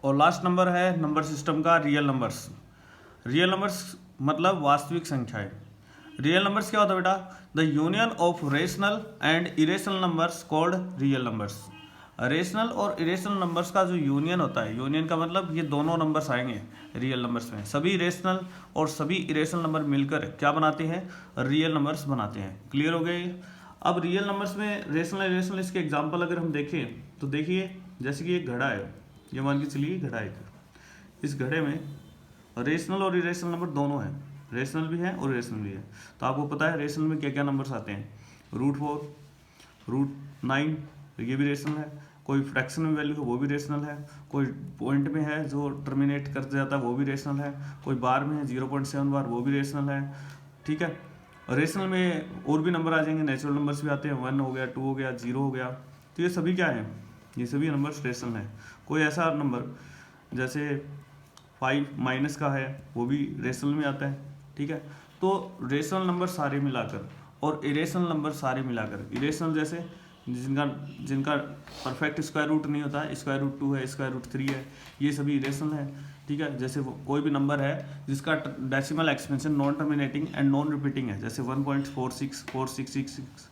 और last number है number system का रियल नंबर्स। रियल नंबर्स मतलब वास्तविक संख्याएं। रियल नंबर्स क्या होता है बेटा? The union of rational and irrational numbers called real numbers. Rational और इरेशनल नंबर्स का जो यूनियन होता है, यूनियन का मतलब ये दोनों नंबर्स आएंगे रियल नंबर्स में। सभी रेशनल और सभी इरेशनल नंबर मिलकर क्या बनाते हैं? रियल नंबर्स बनाते हैं। क्लियर हो गया ये? अब रियल नंबर्स में रेशनल इरेशनल इसके एग्जाम्पल अगर हम देखें तो देखिए, जैसे कि एक घड़ा है, ये मान के चलिए घड़ा है। इस घड़े में रेशनल और इरेशनल नंबर दोनों हैं, रेशनल भी है और इरेशनल भी है। तो आपको पता है रेशनल में क्या क्या नंबर्स आते हैं? √4, √9, ये भी रेशनल है। कोई फ्रैक्शन में वैल्यू है वो भी रेशनल है। कोई पॉइंट में है जो टर्मिनेट कर जाता है वो भी रेशनल है। कोई बार में है 0.7 बार, वो भी रेशनल है। ठीक है। और रेशनल में और भी नंबर आ जाएंगे, नेचुरल नंबर्स भी आते हैं, 1 हो गया, 2 हो गया, 0 हो गया। तो ये सभी क्या है? ये सभी नंबर्स रेशनल हैं। कोई ऐसा नंबर जैसे 5 माइनस का है वो भी रेशनल में आता है। ठीक है। तो रेशनल नंबर सारे मिलाकर और इरेशनल नंबर सारे मिलाकर, इरेशनल जैसे जिनका परफेक्ट स्क्वायर रूट नहीं होता है, √2 है, √3 है, ये सभी इरेशनल है। ठीक है। जैसे कोई भी नंबर है जिसका decimal expansion non terminating and non repeating है, जैसे 1.46, 4666,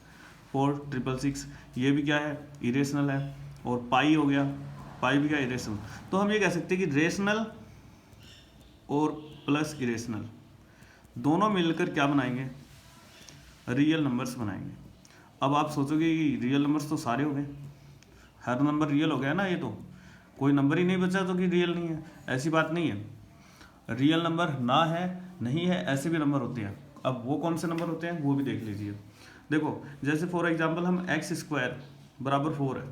4666, ये भी क्या है? इरेशनल है। और पाई हो गया, पाई भी क्या? इरेशनल। तो हम ये कह सकते हैं कि रेशनल और प्लस इरेशनल दोनों मिलकर क्या बनाएंगे? रियल नंबर्स बनाएंगे। अब आप सोचोगे कि रियल नंबर्स तो सारे हो गए, हर नंबर रियल हो गया ना, ये तो कोई नंबर ही नहीं बचा तो कि रियल नहीं है। ऐसी बात नहीं है। रियल नंबर ना है, नहीं है, ऐसे भी नंबर होते हैं। अब वो कौन से नंबर होते हैं वो भी देख लीजिए। देखो, जैसे फॉर एग्जांपल हम x² बराबर 4 है,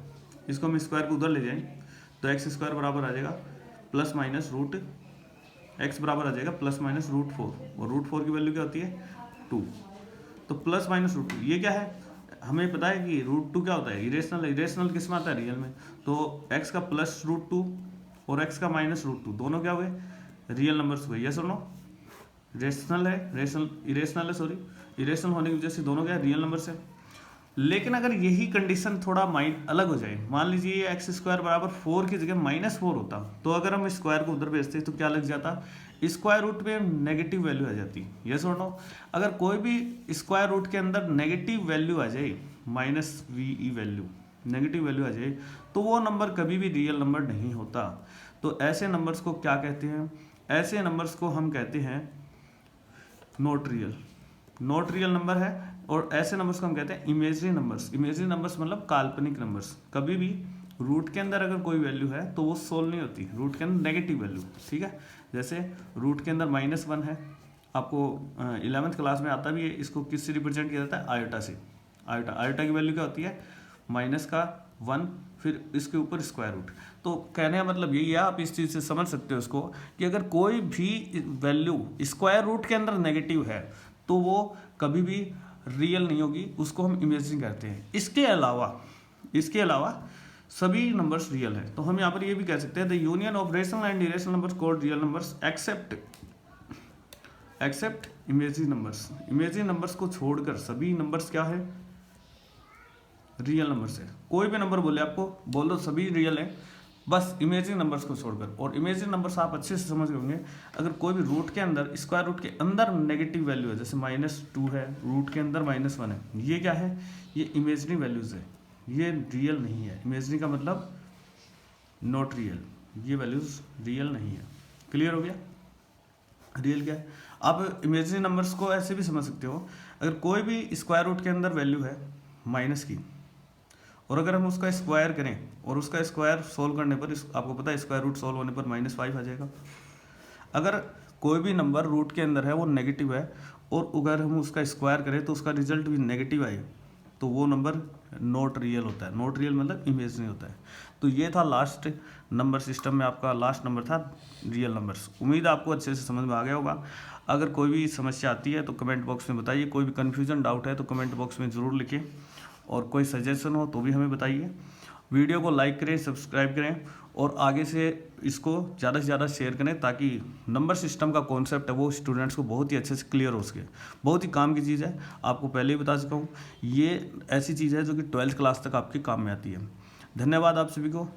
इसको हम स्क्वायर को उधर ले जाएं तो x² बराबर आ जाएगा प्लस माइनस रूट x बराबर आ जाएगा प्लस माइनस √4, और √4 की वैल्यू क्या होती है? 2। तो प्लस माइनस √2 ये क्या है? हमें पता है कि √2 क्या होता है? इरेशनल। इरेशनल किस में आता है? रियल में। तो x का प्लस √2 और x का माइनस √2 दोनों क्या हुए? रियल नंबर्स हुए। यस और नो? रेशनल है, रेशनल इरेशनल है, सॉरी, इरेशनल होने की वजह से दोनों क्या? रियल नंबर्स है। लेकिन अगर यही कंडीशन थोड़ा माइंड अलग हो जाए, मान लीजिए ये x² बराबर 4 की जगह -4 होता, तो अगर हम स्क्वायर को उधर भेजते तो क्या लग जाता? स्क्वायर रूट में नेगेटिव वैल्यू आ जाती। यस और नो? अगर कोई भी स्क्वायर रूट के अंदर नेगेटिव वैल्यू आ जाए, -ve वैल्यू, नेगेटिव वैल्यू आ जाए, तो वो नंबर कभी भी रियल नंबर नहीं होता। तो ऐसे नंबर्स को क्या कहते हैं? ऐसे नंबर्स को हम कहते हैं not real. Not real number है। और ऐसे नंबर्स को हम कहते हैं इमेजरी नंबर्स। इमेजरी नंबर्स मतलब काल्पनिक नंबर्स। कभी भी रूट के अंदर अगर कोई वैल्यू है तो वो सोल्व नहीं होती, रूट के अंदर नेगेटिव वैल्यू। ठीक है। जैसे रूट के अंदर -1 है, आपको 11th क्लास में आता भी है, इसको किससे रिप्रेजेंट किया जाता है? आयोटा से। आयोटा की वैल्यू क्या होती है? -1, फिर इसके ऊपर स्क्वायर रूट। तो कहने का मतलब यही है, आप इस चीज़ से समझ सकते हो इसको, कि अगर कोई भी वैल्यू स्क्वायर रूट के अंदर नेगेटिव है तो वो कभी भी रियल नहीं होगी, उसको हम इमेजिन कहते हैं। इसके अलावा सभी नंबर्स रियल है। तो हम यहाँ पर ये भी कह सकते हैं the union of rational and irrational numbers called real numbers accept imaginary numbers. Imaginary numbers को छोड़कर सभी नंबर्स क्या है? रियल नंबर्स है। कोई भी नंबर बोले आपको, बोल दो सभी रियल है, बस इमेजिनरी नंबर्स को छोड़कर। और इमेजिनरी नंबर्स आप अच्छे से समझ होंगे, अगर कोई भी रूट के अंदर, स्क्वायर रूट के अंदर नेगेटिव वैल्यू है, जैसे -2 है, रूट के अंदर -1 है, ये क्या है? ये इमेजिनरी वैल्यूज है, ये रियल नहीं है। इमेजिनरी का मतलब नॉट रियल, ये वैल्यूज रियल नहीं है। क्लियर हो गया? रियल क्या है? आप इमेजिनरी नंबर्स को ऐसे भी समझ सकते हो, अगर कोई भी स्क्वायर रूट के अंदर वैल्यू है माइनस की, और अगर हम उसका स्क्वायर करें और उसका स्क्वायर सोल्व करने पर आपको पता है स्क्वायर रूट सोल्व होने पर -5 आ जाएगा। अगर कोई भी नंबर रूट के अंदर है वो नेगेटिव है और अगर हम उसका स्क्वायर करें तो उसका रिजल्ट भी नेगेटिव आए, तो वो नंबर नॉट रियल होता है। नॉट रियल मतलब इमेजिनरी होता है। तो ये था लास्ट नंबर सिस्टम में, आपका लास्ट नंबर था रियल नंबर्स। उम्मीद आपको अच्छे से समझ में आ गया होगा। अगर कोई भी समस्या आती है तो कमेंट बॉक्स में बताइए, कोई भी कन्फ्यूजन डाउट है तो कमेंट बॉक्स में ज़रूर लिखें, और कोई सजेशन हो तो भी हमें बताइए। वीडियो को लाइक करें, सब्सक्राइब करें, और आगे से इसको ज़्यादा से ज़्यादा शेयर करें, ताकि नंबर सिस्टम का कॉन्सेप्ट है वो स्टूडेंट्स को बहुत ही अच्छे से क्लियर हो सके। बहुत ही काम की चीज़ है, आपको पहले ही बता चुका हूँ। ये ऐसी चीज़ है जो कि 12th क्लास तक आपके काम में आती है। धन्यवाद आप सभी को।